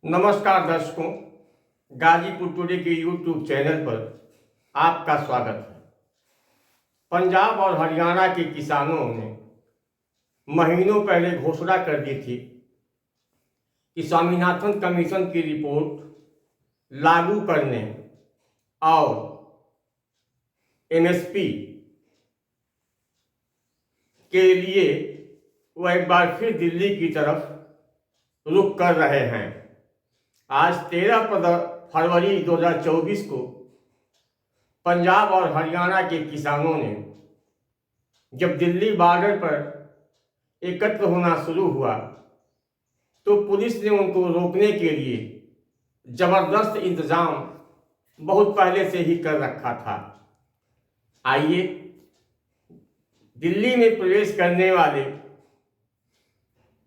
नमस्कार दर्शकों, गाजीपुर टुडे के यूट्यूब चैनल पर आपका स्वागत है। पंजाब और हरियाणा के किसानों ने महीनों पहले घोषणा कर दी थी कि स्वामीनाथन कमीशन की रिपोर्ट लागू करने और एमएसपी के लिए वह एक बार फिर दिल्ली की तरफ रुख कर रहे हैं। आज 13 फरवरी 2024 को पंजाब और हरियाणा के किसानों ने जब दिल्ली बॉर्डर पर एकत्र होना शुरू हुआ तो पुलिस ने उनको रोकने के लिए जबरदस्त इंतजाम बहुत पहले से ही कर रखा था। आइए, दिल्ली में प्रवेश करने वाले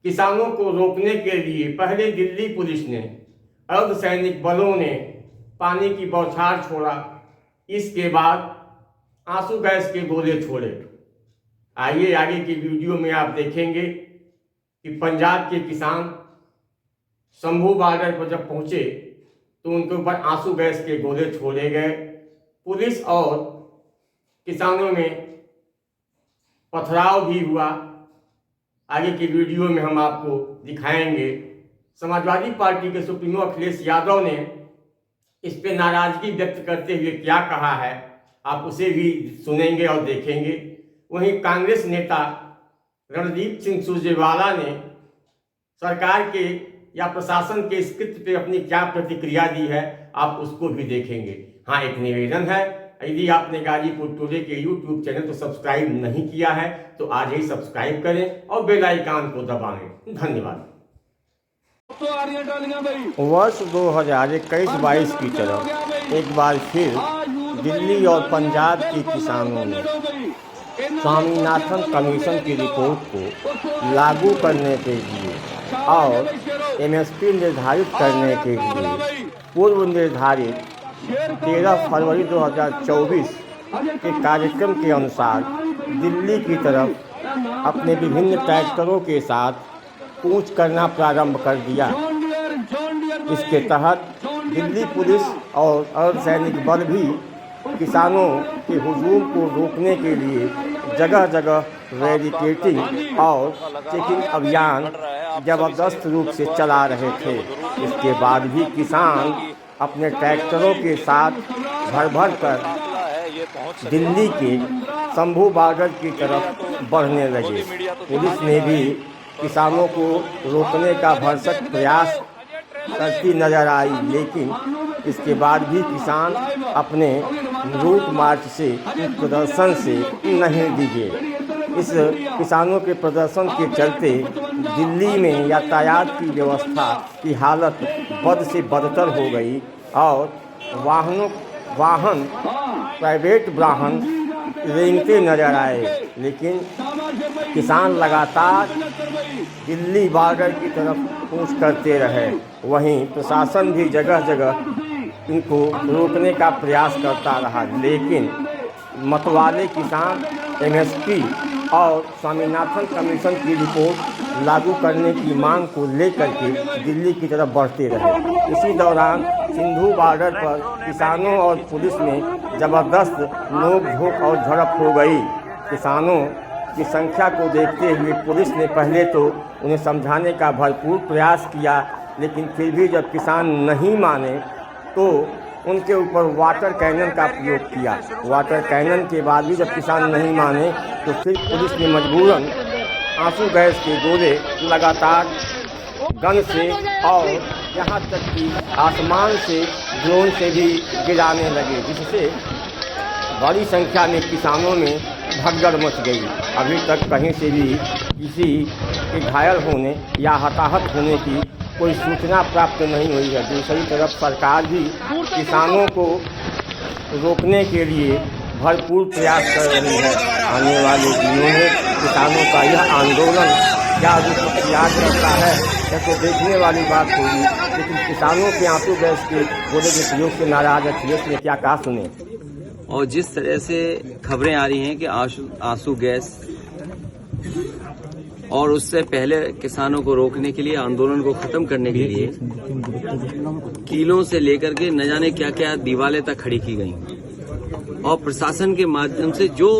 किसानों को रोकने के लिए पहले दिल्ली पुलिस ने, अर्धसैनिक बलों ने पानी की बौछार छोड़ा, इसके बाद आंसू गैस के गोले छोड़े। आइए, आगे की वीडियो में आप देखेंगे कि पंजाब के किसान शंभू बॉर्डर पर जब पहुंचे तो उनके ऊपर आंसू गैस के गोले छोड़े गए। पुलिस और किसानों में पथराव भी हुआ। आगे की वीडियो में हम आपको दिखाएंगे। समाजवादी पार्टी के सुप्रीमो अखिलेश यादव ने इस पे नाराजगी व्यक्त करते हुए क्या कहा है, आप उसे भी सुनेंगे और देखेंगे। वहीं कांग्रेस नेता रणदीप सिंह सुरजेवाला ने सरकार के या प्रशासन के इस कृत्य पे अपनी क्या प्रतिक्रिया दी है, आप उसको भी देखेंगे। हाँ, एक निवेदन है, यदि आपने गाजीपुर टुडे के यूट्यूब चैनल को सब्सक्राइब नहीं किया है तो आज ही सब्सक्राइब करें और बेल आइकन को दबाएं। धन्यवाद। वर्ष 2021-22 की तरह एक बार फिर दिल्ली और पंजाब के किसानों ने स्वामीनाथन कमीशन की रिपोर्ट को लागू करने के लिए और एमएसपी निर्धारित करने के लिए पूर्व निर्धारित 13 फरवरी 2024 के कार्यक्रम के अनुसार दिल्ली की तरफ अपने विभिन्न ट्रैक्टरों के साथ कूच करना प्रारंभ कर दिया। इसके तहत दिल्ली पुलिस और अर्धसैनिक बल भी किसानों के हुजूम को रोकने के लिए जगह जगह बैरिकेडिंग और चेकिंग अभियान जबरदस्त रूप से चला रहे थे। इसके बाद भी किसान अपने ट्रैक्टरों के साथ भर कर दिल्ली के शंभू बॉर्डर की तरफ बढ़ने लगे। पुलिस ने भी किसानों को रोकने का भरसक प्रयास करती नजर आई, लेकिन इसके बाद भी किसान अपने रूट मार्च से, प्रदर्शन से नहीं डिगे। इस किसानों के प्रदर्शन के चलते दिल्ली में यातायात की व्यवस्था की हालत बद से बदतर हो गई और वाहन प्राइवेट वाहन रेंगते नजर आए। लेकिन किसान लगातार दिल्ली बॉर्डर की तरफ कूच करते रहे। वहीं प्रशासन भी जगह जगह इनको रोकने का प्रयास करता रहा, लेकिन मतवाले किसान एमएसपी और स्वामीनाथन कमीशन की रिपोर्ट लागू करने की मांग को लेकर के दिल्ली की तरफ बढ़ते रहे। इसी दौरान सिंधु बॉर्डर पर किसानों और पुलिस में ज़बरदस्त नोक-झोंक और झड़प हो गई। किसानों की संख्या को देखते हुए पुलिस ने पहले तो उन्हें समझाने का भरपूर प्रयास किया, लेकिन फिर भी जब किसान नहीं माने तो उनके ऊपर वाटर कैनन का प्रयोग किया। वाटर कैनन के बाद भी जब किसान नहीं माने तो फिर पुलिस ने मजबूरन आंसू गैस के गोले लगातार गन से और यहाँ तक कि आसमान से ड्रोन से भी गिराने लगे, जिससे बड़ी संख्या में किसानों में भगदड़ मच गई। अभी तक कहीं से भी किसी के घायल होने या हताहत होने की कोई सूचना प्राप्त नहीं हुई है। दूसरी तरफ सरकार भी किसानों को रोकने के लिए भरपूर प्रयास कर रही है। आने वाले दिनों में किसानों का यह आंदोलन क्या रूप अख्तियार करता है, यह तो देखने वाली बात होगी। लेकिन किसानों के आंसू गैस के गोले के प्रयोग से नाराज अखिलेश ने क्या कहा, सुने। और जिस तरह से खबरें आ रही हैं कि आंसू गैस और उससे पहले किसानों को रोकने के लिए, आंदोलन को खत्म करने के लिए किलों से लेकर के न जाने क्या क्या दीवारें तक खड़ी की गई और प्रशासन के माध्यम से जो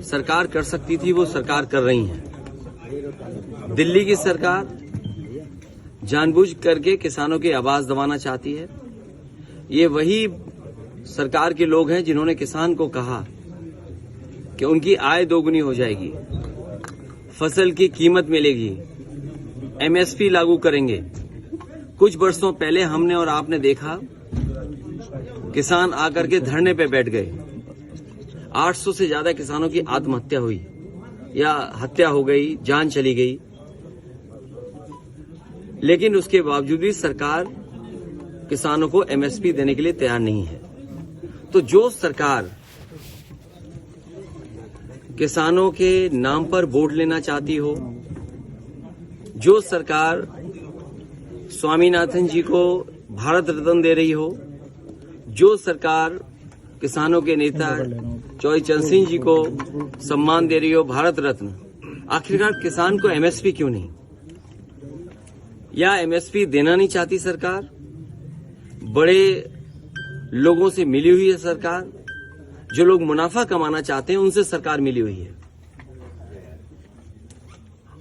सरकार कर सकती थी वो सरकार कर रही है। दिल्ली की सरकार जानबूझ करके किसानों की आवाज दबाना चाहती है। ये वही सरकार के लोग हैं जिन्होंने किसान को कहा कि उनकी आय दोगुनी हो जाएगी, फसल की कीमत मिलेगी, एमएसपी लागू करेंगे। कुछ वर्षों पहले हमने और आपने देखा किसान आकर के धरने पे बैठ गए। 800 से ज्यादा किसानों की आत्महत्या हुई या हत्या हो गई, जान चली गई। लेकिन उसके बावजूद भी सरकार किसानों को एमएसपी देने के लिए तैयार नहीं है। तो जो सरकार किसानों के नाम पर वोट लेना चाहती हो, जो सरकार स्वामीनाथन जी को भारत रत्न दे रही हो, जो सरकार किसानों के नेता चौधरी चरण सिंह जी को सम्मान दे रही हो, भारत रत्न, आखिरकार किसान को एमएसपी क्यों नहीं? या एमएसपी देना नहीं चाहती सरकार? बड़े लोगों से मिली हुई है सरकार, जो लोग मुनाफा कमाना चाहते हैं उनसे सरकार मिली हुई है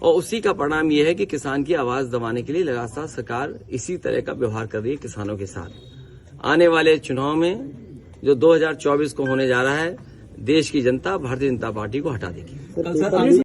और उसी का परिणाम यह है कि किसान की आवाज दबाने के लिए लगातार सरकार इसी तरह का व्यवहार कर रही है किसानों के साथ। आने वाले चुनाव में जो 2024 को होने जा रहा है, देश की जनता भारतीय जनता पार्टी को हटा देगी।